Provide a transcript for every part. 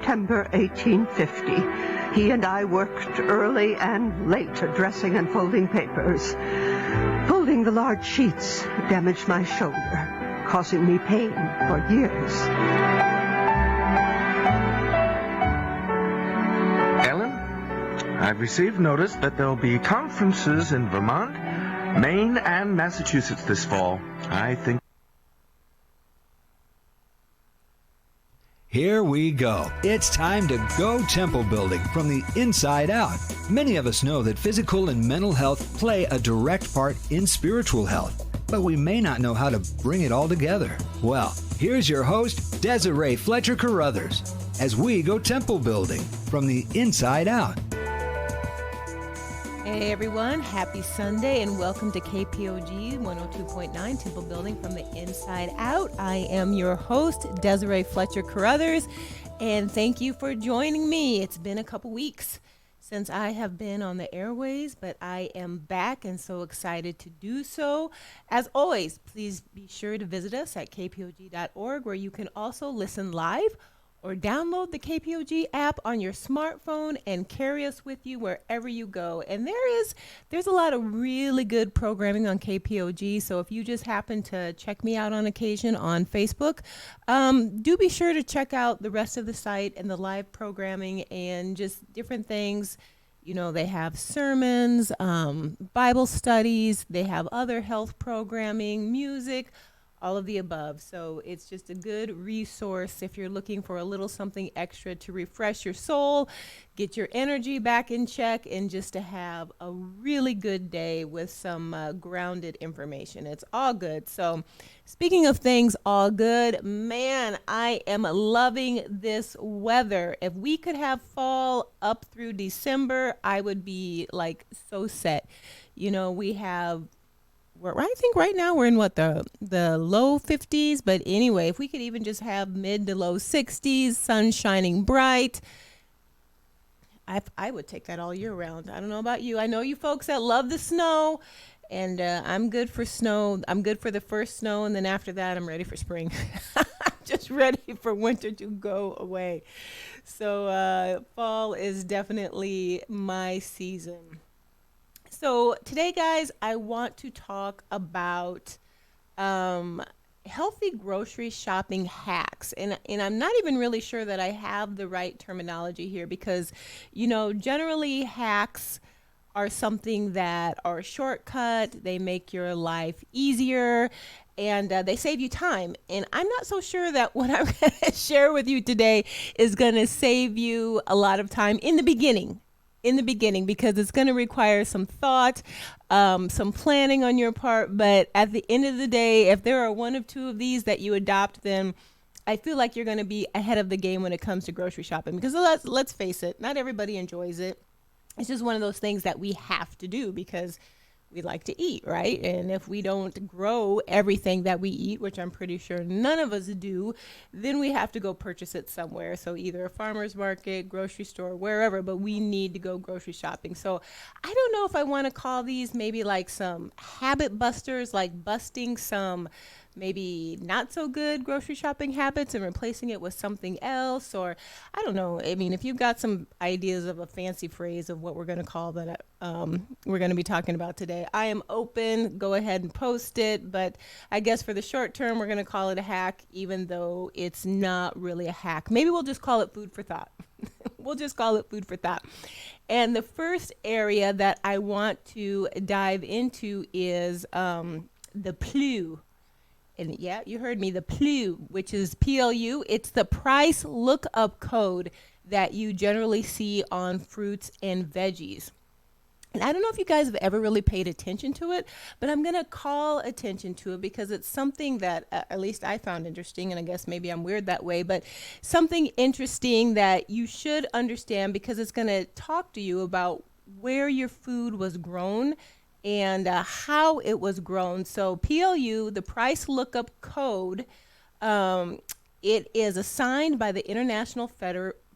September 1850. He and I worked early and late at dressing and folding papers. Folding the large sheets damaged my shoulder, causing me pain for years. Ellen, I've received notice that there'll be conferences in Vermont, Maine, and Massachusetts this fall. I think... Here we go. It's time to go temple building from the inside out. Many of us know that physical and mental health play a direct part in spiritual health, but we may not know how to bring it all together. Well, here's your host, Desiree Fletcher Carruthers, as we go temple building from the inside out. Hey everyone, happy Sunday and welcome to KPOG 102.9 Temple Building from the Inside Out. I am your host, Desiree Fletcher Carruthers, and thank you for joining me. It's been a couple weeks since I have been on the airways, but I am back and so excited to do so. As always, please be sure to visit us at kpog.org, where you can also listen live or download the KPOG app on your smartphone and carry us with you wherever you go. And there's a lot of really good programming on KPOG. So if you just happen to check me out on occasion on Facebook, do be sure to check out the rest of the site and the live programming and just different things. You know, they have sermons, Bible studies, they have other health programming, music, all of the above. So it's just a good resource if you're looking for a little something extra to refresh your soul, get your energy back in check, and just to have a really good day with some grounded information. It's all good. So speaking of things all good, man, I am loving this weather. If we could have fall up through December, I would be like so set. You know, we have... I think right now we're in the low 50s, but anyway, if we could even just have mid to low 60s, sun shining bright, I would take that all year round. I don't know about you. I know you folks that love the snow, and I'm good for snow. I'm good for the first snow, and then after that, I'm ready for spring. I'm just ready for winter to go away. So fall is definitely my season. So today, guys, I want to talk about healthy grocery shopping hacks. And I'm not even really sure that I have the right terminology here because, you know, generally hacks are something that are a shortcut. They make your life easier and they save you time. And I'm not so sure that what I'm going to share with you today is going to save you a lot of time in the beginning, because it's going to require some thought, some planning on your part. But at the end of the day, if there are one of two of these that you adopt, then I feel like you're going to be ahead of the game when it comes to grocery shopping. Because let's face it, not everybody enjoys it. It's just one of those things that we have to do because we like to eat, right? And if we don't grow everything that we eat, which I'm pretty sure none of us do, then we have to go purchase it somewhere. So either a farmer's market, grocery store, wherever, but we need to go grocery shopping. So I don't know if I want to call these maybe like some habit busters, like busting some maybe not so good grocery shopping habits and replacing it with something else, or I don't know. I mean, if you've got some ideas of a fancy phrase of what we're going to call that, we're going to be talking about today, I am open. Go ahead and post it. But I guess for the short term, we're going to call it a hack, even though it's not really a hack. Maybe we'll just call it food for thought. We'll just call it food for thought. And the first area that I want to dive into is the PLU. And yeah, you heard me, the PLU, which is PLU. It's the price lookup code that you generally see on fruits and veggies. And I don't know if you guys have ever really paid attention to it, but I'm going to call attention to it because it's something that at least I found interesting, and I guess maybe I'm weird that way, but something interesting that you should understand because it's going to talk to you about where your food was grown and how it was grown. So PLU, the price lookup code, it is assigned by the International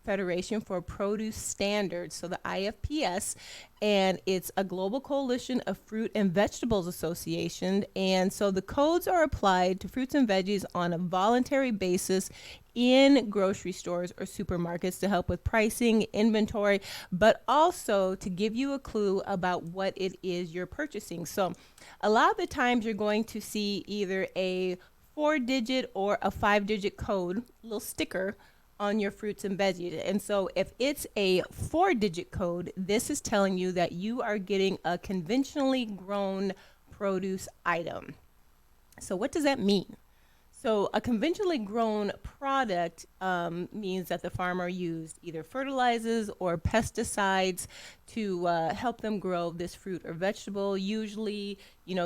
Federation for Produce Standards, so the IFPS, and it's a global coalition of fruit and vegetables association. And so the codes are applied to fruits and veggies on a voluntary basis in grocery stores or supermarkets to help with pricing, inventory, but also to give you a clue about what it is you're purchasing. So a lot of the times you're going to see either a 4-digit or a 5-digit code, little sticker on your fruits and veggies. And so if it's a 4-digit code, this is telling you that you are getting a conventionally grown produce item. So what does that mean? So a conventionally grown product means that the farmer used either fertilizers or pesticides to help them grow this fruit or vegetable, usually,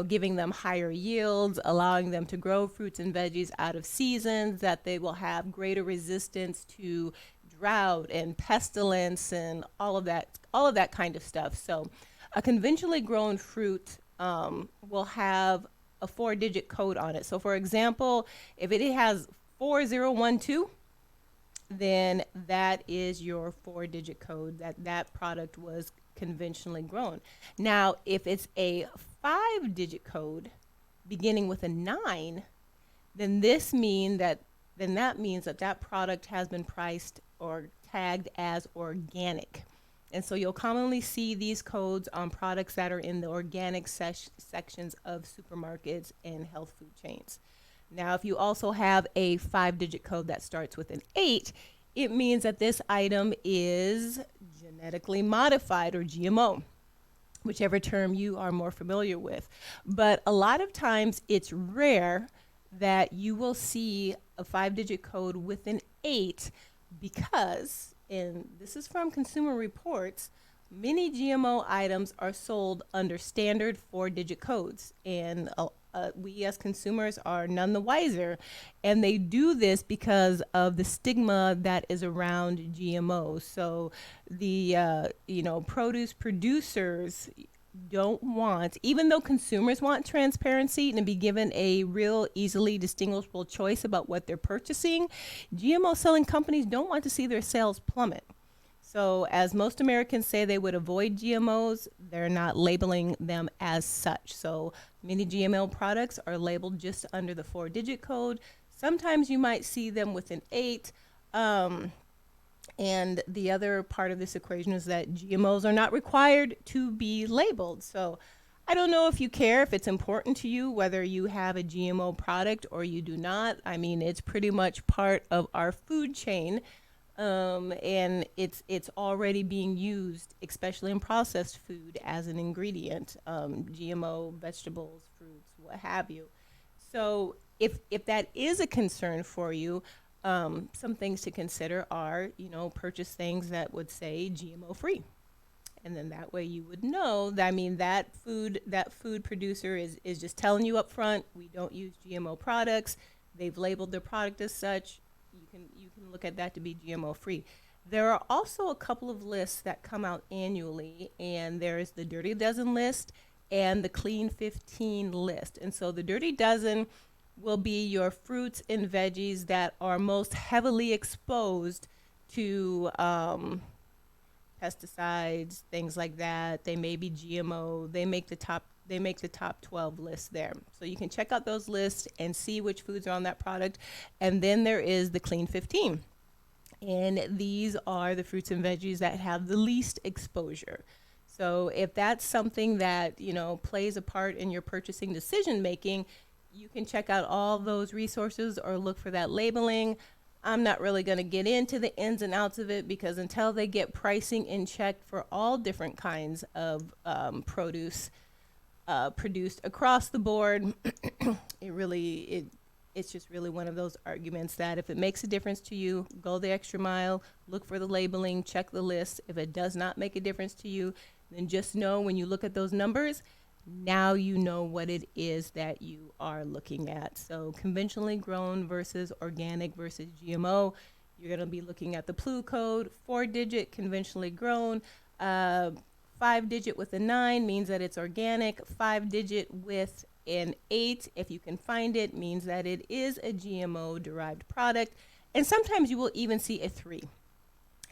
giving them higher yields, allowing them to grow fruits and veggies out of seasons, that they will have greater resistance to drought and pestilence and all of that kind of stuff. So a conventionally grown fruit will have a 4-digit code on it. So for example, if it has 4012, then that is your 4-digit code that product was conventionally grown. Now, if it's a 5-digit code beginning with a 9, then that means that product has been priced or tagged as organic. And so you'll commonly see these codes on products that are in the organic sections of supermarkets and health food chains. Now, if you also have a 5-digit code that starts with an 8, it means that this item is genetically modified or GMO, whichever term you are more familiar with. But a lot of times it's rare that you will see a 5-digit code with an 8 because, and this is from Consumer Reports, many GMO items are sold under standard 4-digit codes, and we as consumers are none the wiser. And they do this because of the stigma that is around GMOs. So the produce producers don't want, even though consumers want transparency and to be given a real easily distinguishable choice about what they're purchasing, GMO selling companies don't want to see their sales plummet. So as most Americans say they would avoid GMOs, they're not labeling them as such. So many GMO products are labeled just under the 4-digit code. Sometimes you might see them with an 8. And the other part of this equation is that GMOs are not required to be labeled. So I don't know if you care, if it's important to you, whether you have a GMO product or you do not. I mean, it's pretty much part of our food chain. And it's already being used, especially in processed food, as an ingredient, GMO, vegetables, fruits, what have you. So if that is a concern for you, some things to consider are, purchase things that would say GMO free. And then that way you would know that, that food producer is just telling you up front, we don't use GMO products. They've labeled their product as such. You can look at that to be GMO free. There are also a couple of lists that come out annually, and there's the Dirty Dozen list and the Clean 15 list. And so the Dirty Dozen will be your fruits and veggies that are most heavily exposed to pesticides, things like that. They may be GMO. They make the top 12 list there. So you can check out those lists and see which foods are on that product. And then there is the Clean 15. And these are the fruits and veggies that have the least exposure. So if that's something that, plays a part in your purchasing decision making, you can check out all those resources or look for that labeling. I'm not really going to get into the ins and outs of it because until they get pricing in check for all different kinds of produce produced across the board, it's just really one of those arguments that if it makes a difference to you, go the extra mile, look for the labeling, check the list. If it does not make a difference to you, then just know when you look at those numbers, now you know what it is that you are looking at. So conventionally grown versus organic versus GMO, you're going to be looking at the PLU code, 4-digit conventionally grown, 5-digit with a 9 means that it's organic, 5-digit with an 8, if you can find it, means that it is a GMO derived product. And sometimes you will even see a 3.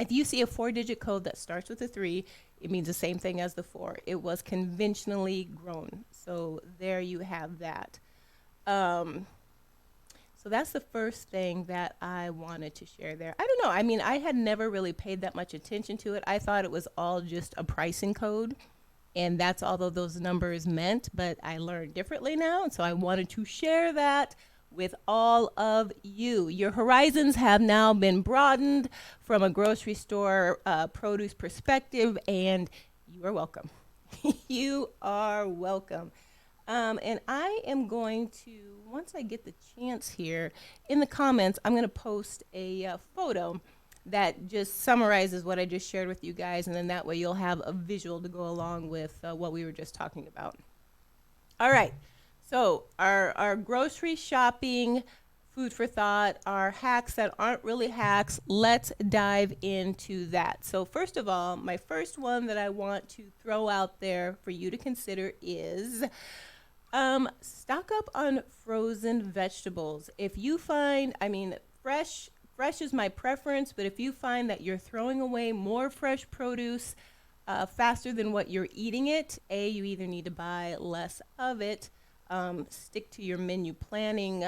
If you see a 4-digit code that starts with a 3, it means the same thing as the 4. It was conventionally grown. So there you have that. So that's the first thing that I wanted to share there. I don't know. I mean, I had never really paid that much attention to it. I thought it was all just a pricing code, and that's all those numbers meant, but I learned differently now, and so I wanted to share that with all of you. Your horizons have now been broadened from a grocery store produce perspective, and you are welcome. You are welcome. And I am going to, once I get the chance here, in the comments, I'm going to post a photo that just summarizes what I just shared with you guys, and then that way you'll have a visual to go along with what we were just talking about. All right, so our grocery shopping, food for thought, our hacks that aren't really hacks, let's dive into that. So first of all, my first one that I want to throw out there for you to consider is stock up on frozen vegetables. If you find, I mean, fresh is my preference, but if you find that you're throwing away more fresh produce faster than what you're eating it, you either need to buy less of it, stick to your menu planning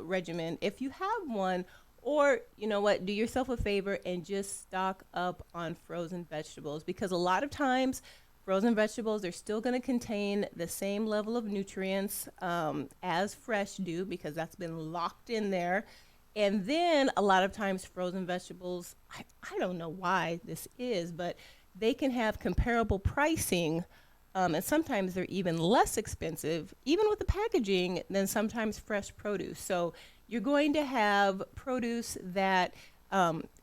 regimen if you have one, or you know what, do yourself a favor and just stock up on frozen vegetables, because a lot of times frozen vegetables are still going to contain the same level of nutrients as fresh do, because that's been locked in there. And then a lot of times frozen vegetables, I don't know why this is, but they can have comparable pricing, and sometimes they're even less expensive, even with the packaging, than sometimes fresh produce. So you're going to have produce that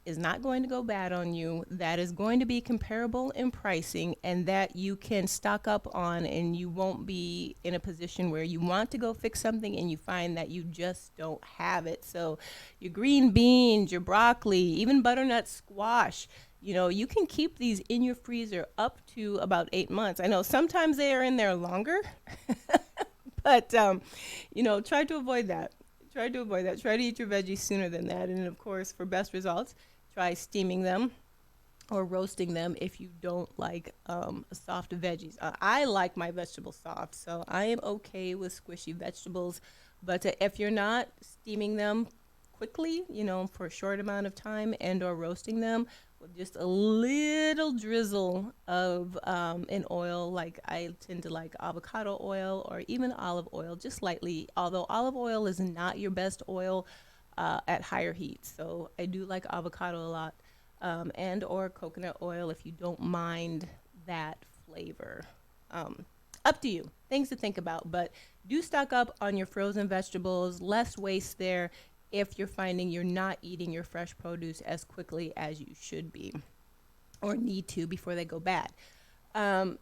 is not going to go bad on you, that is going to be comparable in pricing, and that you can stock up on, and you won't be in a position where you want to go fix something and you find that you just don't have it. So your green beans, your broccoli, even butternut squash, you know, you can keep these in your freezer up to about 8 months. I know sometimes they are in there longer, but, you know, try to avoid that. Try to avoid that. Try to eat your veggies sooner than that. And of course, for best results, try steaming them or roasting them if you don't like soft veggies. I like my vegetables soft, so I am okay with squishy vegetables. But if you're not steaming them quickly, you know, for a short amount of time, and or roasting them with just a little drizzle of an oil, like I tend to like avocado oil or even olive oil, just lightly, although olive oil is not your best oil at higher heat. So I do like avocado a lot, and or coconut oil if you don't mind that flavor. Up to you, things to think about, but do stock up on your frozen vegetables, less waste there, if you're finding you're not eating your fresh produce as quickly as you should be or need to before they go bad.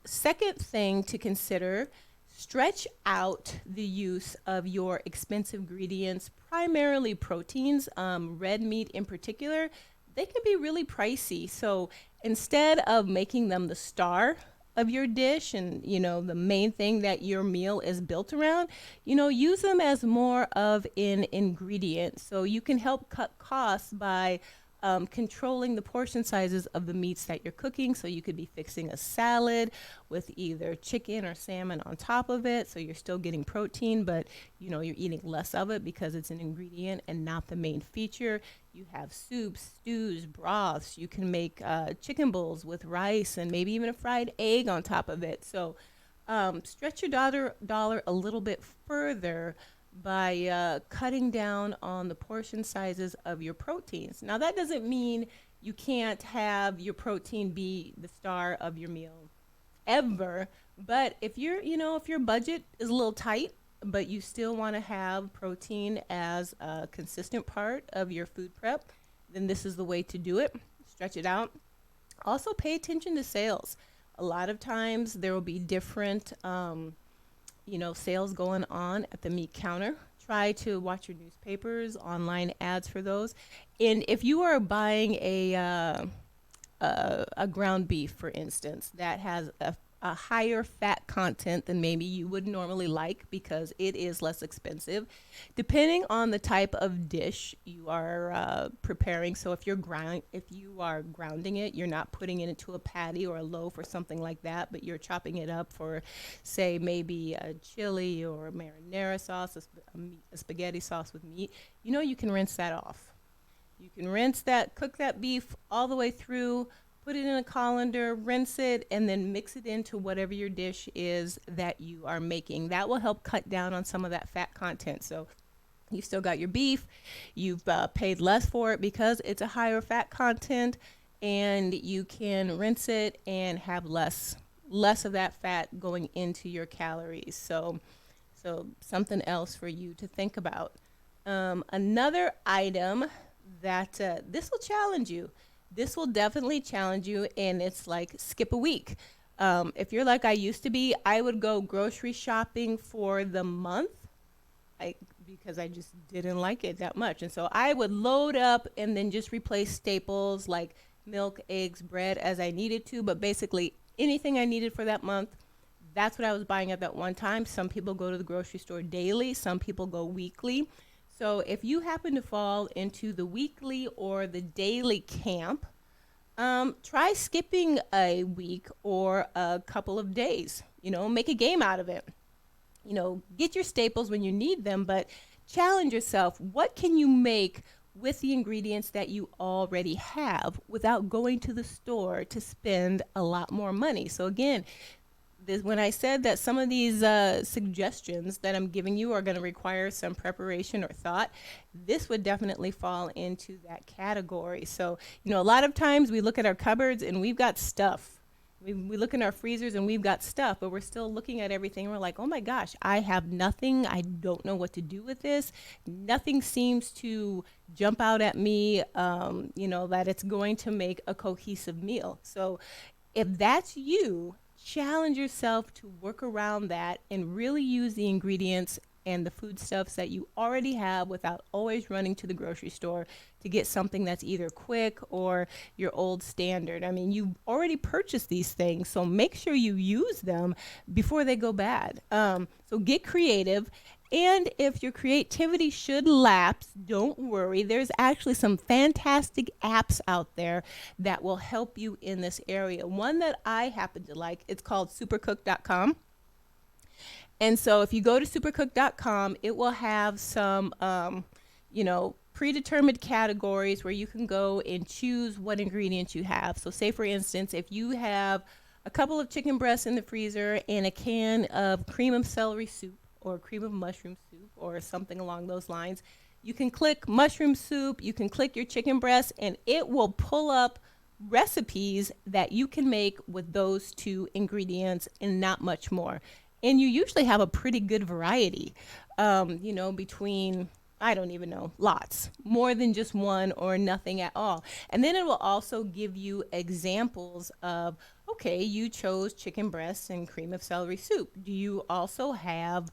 Second thing to consider, stretch out the use of your expensive ingredients, primarily proteins, red meat in particular. They can be really pricey. So instead of making them the star of your dish and, you know, the main thing that your meal is built around, you know, use them as more of an ingredient. So you can help cut costs by controlling the portion sizes of the meats that you're cooking. So you could be fixing a salad with either chicken or salmon on top of it, so you're still getting protein, but you know, you're eating less of it because it's an ingredient and not the main feature. You have soups, stews, broths. You can make chicken bowls with rice and maybe even a fried egg on top of it. So stretch your dollar a little bit further by cutting down on the portion sizes of your proteins. Now, that doesn't mean you can't have your protein be the star of your meal ever, but if if your budget is a little tight, but you still want to have protein as a consistent part of your food prep, then this is the way to do it. Stretch it out. Also, pay attention to sales. A lot of times there will be different sales going on at the meat counter. Try to watch your newspapers, online ads for those. And if you are buying a ground beef, for instance, that has a higher fat content than maybe you would normally like because it is less expensive, depending on the type of dish you are preparing. So if you are grounding it, you're not putting it into a patty or a loaf or something like that, but you're chopping it up for, say, maybe a chili or a marinara sauce, a spaghetti sauce with meat. You can rinse that off. You can cook that beef all the way through, put it in a colander, rinse it, and then mix it into whatever your dish is that you are making. That will help cut down on some of that fat content. So you've still got your beef. You've paid less for it because it's a higher fat content, and you can rinse it and have less of that fat going into your calories. So something else for you to think about. Another item that this will challenge you. This will definitely challenge you, and it's like skip a week. If you're like I used to be, I would go grocery shopping for the month because I just didn't like it that much. And so I would load up and then just replace staples like milk, eggs, bread as I needed to, but basically anything I needed for that month, that's what I was buying at that one time. Some people go to the grocery store daily, some people go weekly. So if you happen to fall into the weekly or the daily camp, try skipping a week or a couple of days. Make a game out of it. Get your staples when you need them, but challenge yourself. What can you make with the ingredients that you already have without going to the store to spend a lot more money? So again, when I said that some of these suggestions that I'm giving you are going to require some preparation or thought, this would definitely fall into that category. So, a lot of times we look at our cupboards and we've got stuff. We look in our freezers and we've got stuff, but we're still looking at everything. And we're like, oh my gosh, I have nothing. I don't know what to do with this. Nothing seems to jump out at me, that it's going to make a cohesive meal. So if that's you, challenge yourself to work around that and really use the ingredients and the foodstuffs that you already have without always running to the grocery store to get something that's either quick or your old standard. I mean, you already purchased these things, so make sure you use them before they go bad. So get creative. And if your creativity should lapse, don't worry. There's actually some fantastic apps out there that will help you in this area. One that I happen to like, it's called supercook.com. And so if you go to supercook.com, it will have some, predetermined categories where you can go and choose what ingredients you have. So say, for instance, if you have a couple of chicken breasts in the freezer and a can of cream of celery soup, or cream of mushroom soup or something along those lines, you can click mushroom soup, you can click your chicken breast, and it will pull up recipes that you can make with those two ingredients and not much more. And you usually have a pretty good variety, between, I don't even know, lots, more than just one or nothing at all. And then it will also give you examples of, okay, you chose chicken breasts and cream of celery soup. Do you also have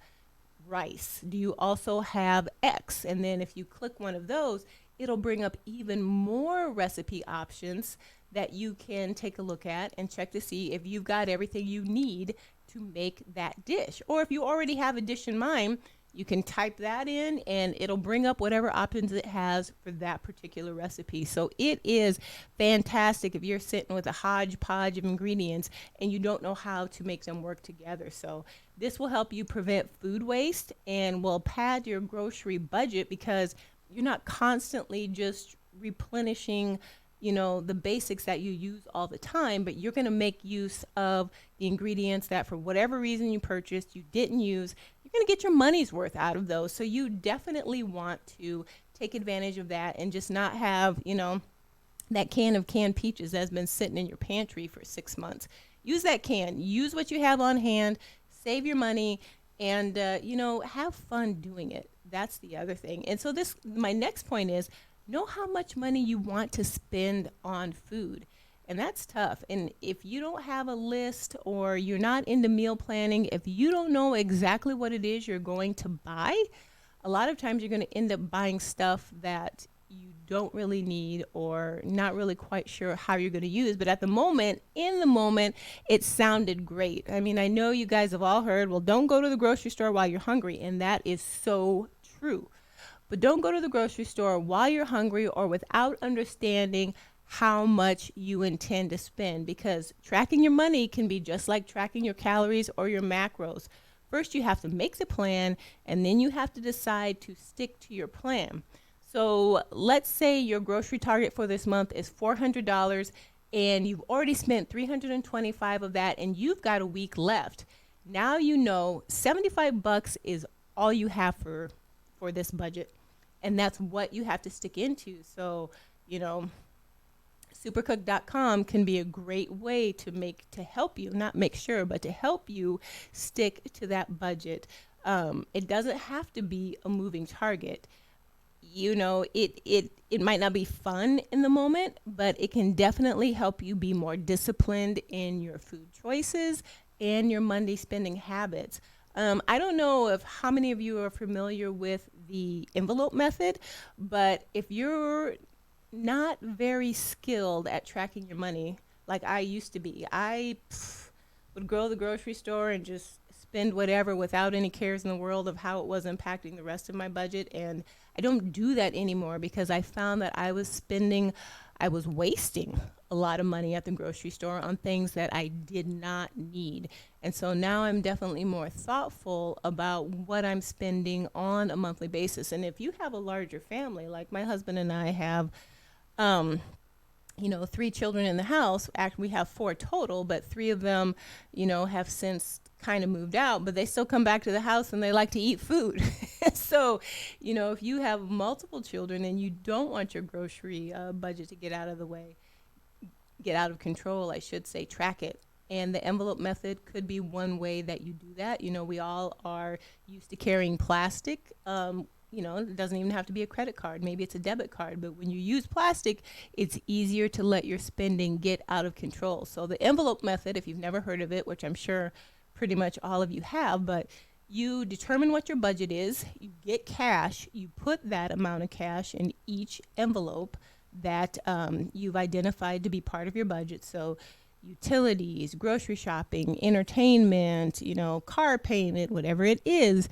rice? Do you also have X? And then if you click one of those, it'll bring up even more recipe options that you can take a look at and check to see if you've got everything you need to make that dish. Or if you already have a dish in mind, you can type that in and it'll bring up whatever options it has for that particular recipe. So it is fantastic if you're sitting with a hodgepodge of ingredients and you don't know how to make them work together. So this will help you prevent food waste and will pad your grocery budget because you're not constantly just replenishing the basics that you use all the time, but you're going to make use of the ingredients that for whatever reason you purchased, you didn't use. You're going to get your money's worth out of those. So you definitely want to take advantage of that and just not have, that can of canned peaches that's been sitting in your pantry for 6 months. Use that can. Use what you have on hand. Save your money and, have fun doing it. That's the other thing. And so my next point is, know how much money you want to spend on food. And that's tough. And if you don't have a list or you're not into meal planning, if you don't know exactly what it is you're going to buy, a lot of times you're going to end up buying stuff that you don't really need or not really quite sure how you're going to use. But at the moment, in the moment, it sounded great. I mean, I know you guys have all heard, well, don't go to the grocery store while you're hungry. And that is so true. But don't go to the grocery store while you're hungry or without understanding how much you intend to spend, because tracking your money can be just like tracking your calories or your macros. First, you have to make the plan, and then you have to decide to stick to your plan. So let's say your grocery target for this month is $400, and you've already spent $325 of that, and you've got a week left. Now you know $75 is all you have for this budget, and that's what you have to stick into. So, you know, Supercook.com can be a great way to help you, not make sure, but to help you stick to that budget. It doesn't have to be a moving target. You know, it might not be fun in the moment, but it can definitely help you be more disciplined in your food choices and your Monday spending habits. I don't know how many of you are familiar with the envelope method, but if you're not very skilled at tracking your money like I used to be, I would go to the grocery store and just spend whatever without any cares in the world of how it was impacting the rest of my budget. And I don't do that anymore because I found that I was wasting a lot of money at the grocery store on things that I did not need. And so now I'm definitely more thoughtful about what I'm spending on a monthly basis. And if you have a larger family, like my husband and I have, 3 children in the house. Actually, we have 4 total, but 3 of them, have since kind of moved out, but they still come back to the house and they like to eat food. So, if you have multiple children and you don't want your grocery budget to get out of control, I should say, track it. And the envelope method could be one way that you do that. We all are used to carrying plastic. It doesn't even have to be a credit card. Maybe it's a debit card. But when you use plastic, it's easier to let your spending get out of control. So the envelope method, if you've never heard of it, which I'm sure pretty much all of you have, but you determine what your budget is, you get cash, you put that amount of cash in each envelope that you've identified to be part of your budget. So utilities, grocery shopping, entertainment, car payment, whatever it is,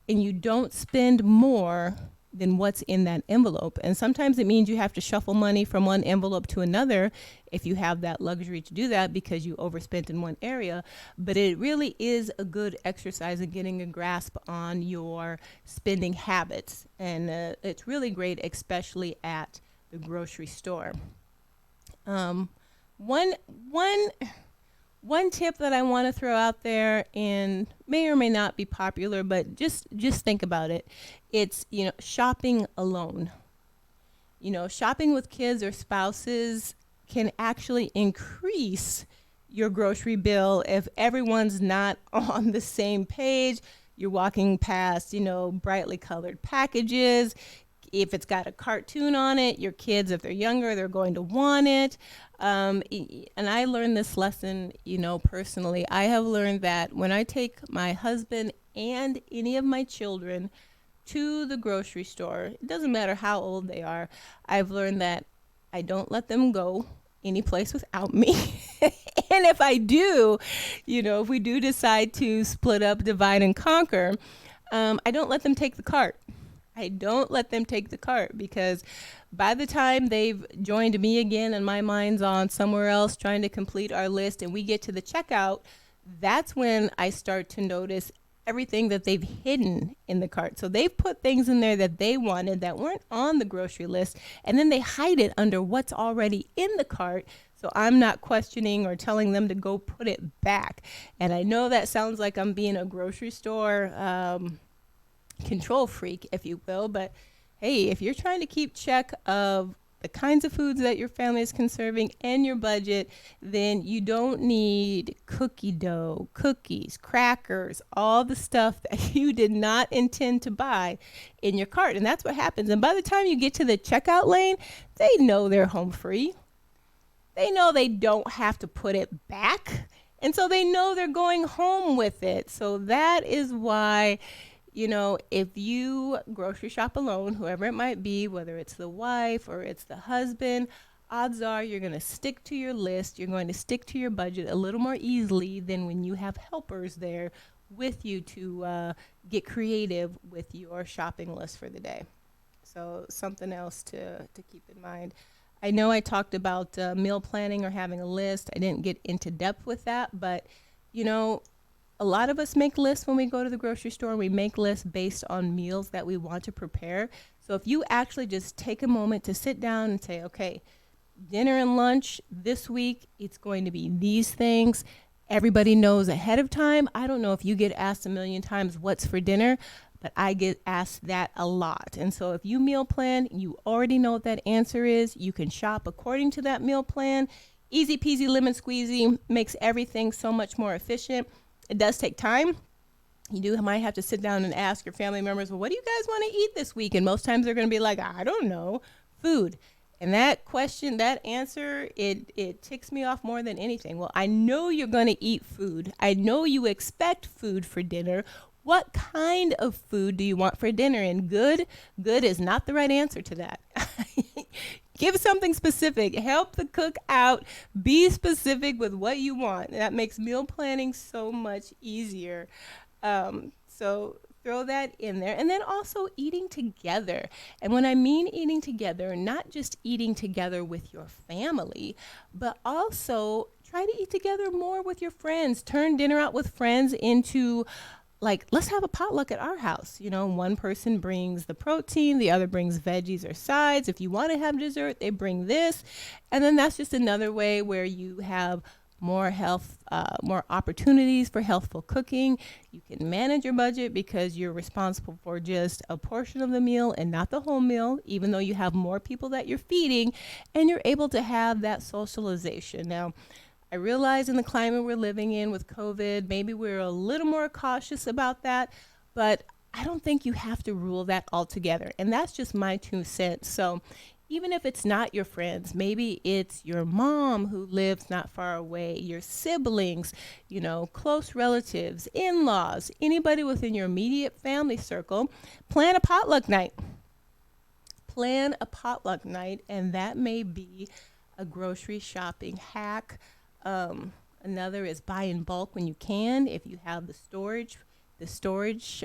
and you don't spend more than what's in that envelope. And sometimes it means you have to shuffle money from one envelope to another if you have that luxury to do that because you overspent in one area. But it really is a good exercise in getting a grasp on your spending habits. And it's really great, especially at the grocery store. One tip that I want to throw out there, and may or may not be popular, but just think about it. It's, shopping alone. Shopping with kids or spouses can actually increase your grocery bill if everyone's not on the same page. You're walking past, brightly colored packages. If it's got a cartoon on it, your kids, if they're younger, they're going to want it. And I learned this lesson, personally. I have learned that when I take my husband and any of my children to the grocery store, it doesn't matter how old they are, I've learned that I don't let them go any place without me. And if I do, if we do decide to split up, divide and conquer, I don't let them take the cart. I don't let them take the cart because by the time they've joined me again and my mind's on somewhere else trying to complete our list and we get to the checkout, that's when I start to notice everything that they've hidden in the cart. So they've put things in there that they wanted that weren't on the grocery list, and then they hide it under what's already in the cart. So I'm not questioning or telling them to go put it back. And I know that sounds like I'm being a grocery store control freak, if you will, but hey, if you're trying to keep check of the kinds of foods that your family is conserving and your budget, then you don't need cookie dough, cookies, crackers, all the stuff that you did not intend to buy in your cart. And that's what happens. And by the time you get to the checkout lane, they know they're home free. They know they don't have to put it back. And so they know they're going home with it. So that is why you know, if you grocery shop alone, whoever it might be, whether it's the wife or it's the husband, odds are you're going to stick to your list. You're going to stick to your budget a little more easily than when you have helpers there with you to get creative with your shopping list for the day. So something else to keep in mind. I know I talked about meal planning or having a list. I didn't get into depth with that, but you know, a lot of us make lists when we go to the grocery store. We make lists based on meals that we want to prepare. So if you actually just take a moment to sit down and say, okay, dinner and lunch this week, it's going to be these things. Everybody knows ahead of time. I don't know if you get asked a million times what's for dinner, but I get asked that a lot. And so if you meal plan, you already know what that answer is. You can shop according to that meal plan. Easy peasy lemon squeezy, makes everything so much more efficient. It does take time. You might have to sit down and ask your family members, well, what do you guys want to eat this week? And most times they're going to be like, I don't know, food. And that question, that answer, it ticks me off more than anything. Well, I know you're going to eat food. I know you expect food for dinner. What kind of food do you want for dinner? And good is not the right answer to that. Give something specific. Help the cook out. Be specific with what you want. That makes meal planning so much easier. So throw that in there. And then also eating together. And when I mean eating together, not just eating together with your family, but also try to eat together more with your friends. Turn dinner out with friends into, like, let's have a potluck at our house. You know, one person brings the protein, the other brings veggies or sides. If you want to have dessert, they bring this. And then that's just another way where you have more more opportunities for healthful cooking. You can manage your budget because you're responsible for just a portion of the meal and not the whole meal, even though you have more people that you're feeding, and you're able to have that socialization. Now, I realize in the climate we're living in with COVID, maybe we're a little more cautious about that, but I don't think you have to rule that altogether. And that's just my 2 cents. So even if it's not your friends, maybe it's your mom who lives not far away, your siblings, you know, close relatives, in-laws, anybody within your immediate family circle, plan a potluck night. Plan a potluck night, and that may be a grocery shopping hack. Another is buy in bulk when you can, if you have the storage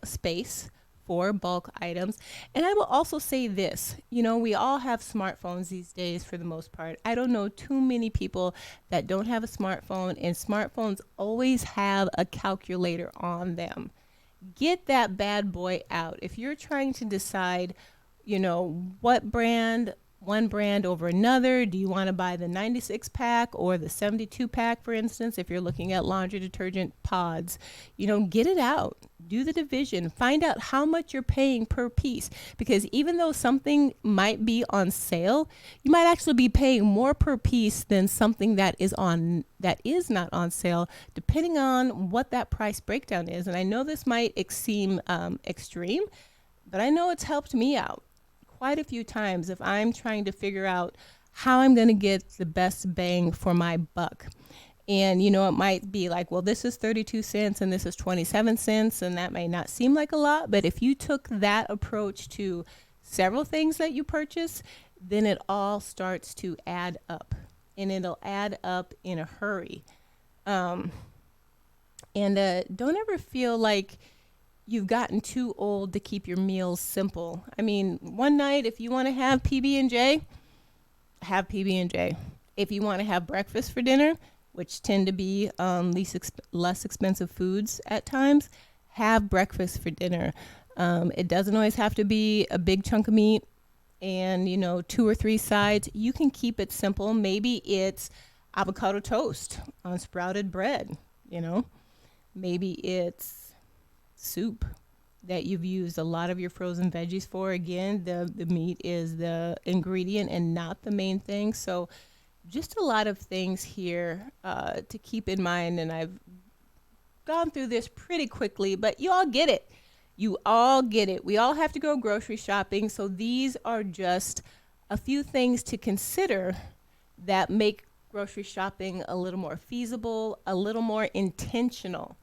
space for bulk items. And I will also say this, you know, we all have smartphones these days for the most part. I don't know too many people that don't have a smartphone, and smartphones always have a calculator on them. Get that bad boy out. If you're trying to decide, you know, what brand, one brand over another, do you want to buy the 96 pack or the 72 pack, for instance, if you're looking at laundry detergent pods, you know, get it out. Do the division. Find out how much you're paying per piece, because even though something might be on sale, you might actually be paying more per piece than something that is not on sale, depending on what that price breakdown is. And I know this might seem extreme, but I know it's helped me out quite a few times if I'm trying to figure out how I'm going to get the best bang for my buck. And, you know, it might be like, well, this is 32 cents and this is 27 cents, and that may not seem like a lot. But if you took that approach to several things that you purchase, then it all starts to add up, and it'll add up in a hurry. And don't ever feel like you've gotten too old to keep your meals simple. I mean, one night, if you want to have PB&J, have PB&J. If you want to have breakfast for dinner, which tend to be less expensive foods at times, have breakfast for dinner. It doesn't always have to be a big chunk of meat and, you know, 2 or 3 sides. You can keep it simple. Maybe it's avocado toast on sprouted bread, you know. Maybe it's soup that you've used a lot of your frozen veggies for. Again, the meat is the ingredient and not the main thing. So just a lot of things here to keep in mind, and I've gone through this pretty quickly, but you all get it. You all get it. We all have to go grocery shopping, so these are just a few things to consider that make grocery shopping a little more feasible, a little more intentional.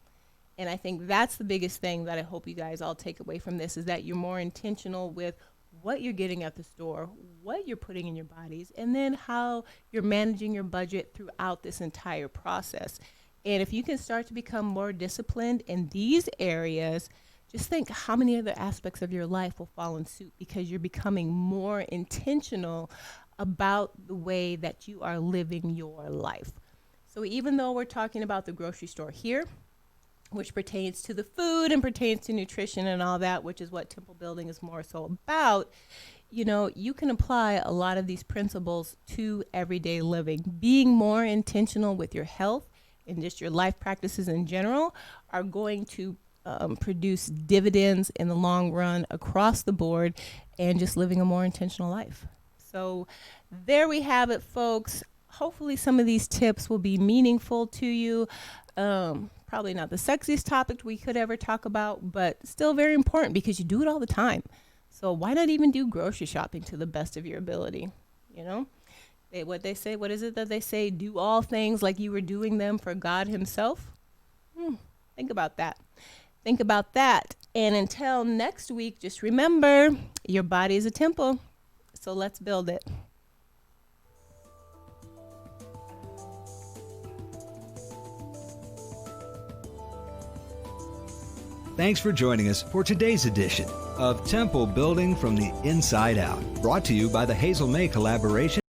And I think that's the biggest thing that I hope you guys all take away from this, is that you're more intentional with what you're getting at the store, what you're putting in your bodies, and then how you're managing your budget throughout this entire process. And if you can start to become more disciplined in these areas, just think how many other aspects of your life will fall in suit, because you're becoming more intentional about the way that you are living your life. So even though we're talking about the grocery store here, which pertains to the food and pertains to nutrition and all that, which is what Temple Building is more so about, you know, you can apply a lot of these principles to everyday living. Being more intentional with your health and just your life practices in general are going to produce dividends in the long run across the board, and just living a more intentional life. So there we have it, folks. Hopefully some of these tips will be meaningful to you. Probably not the sexiest topic we could ever talk about, but still very important because you do it all the time. So why not even do grocery shopping to the best of your ability? You know, what is it that they say? Do all things like you were doing them for God himself. Think about that. Think about that. And until next week, just remember, your body is a temple. So let's build it. Thanks for joining us for today's edition of Temple Building from the Inside Out, brought to you by the Hazel May Collaboration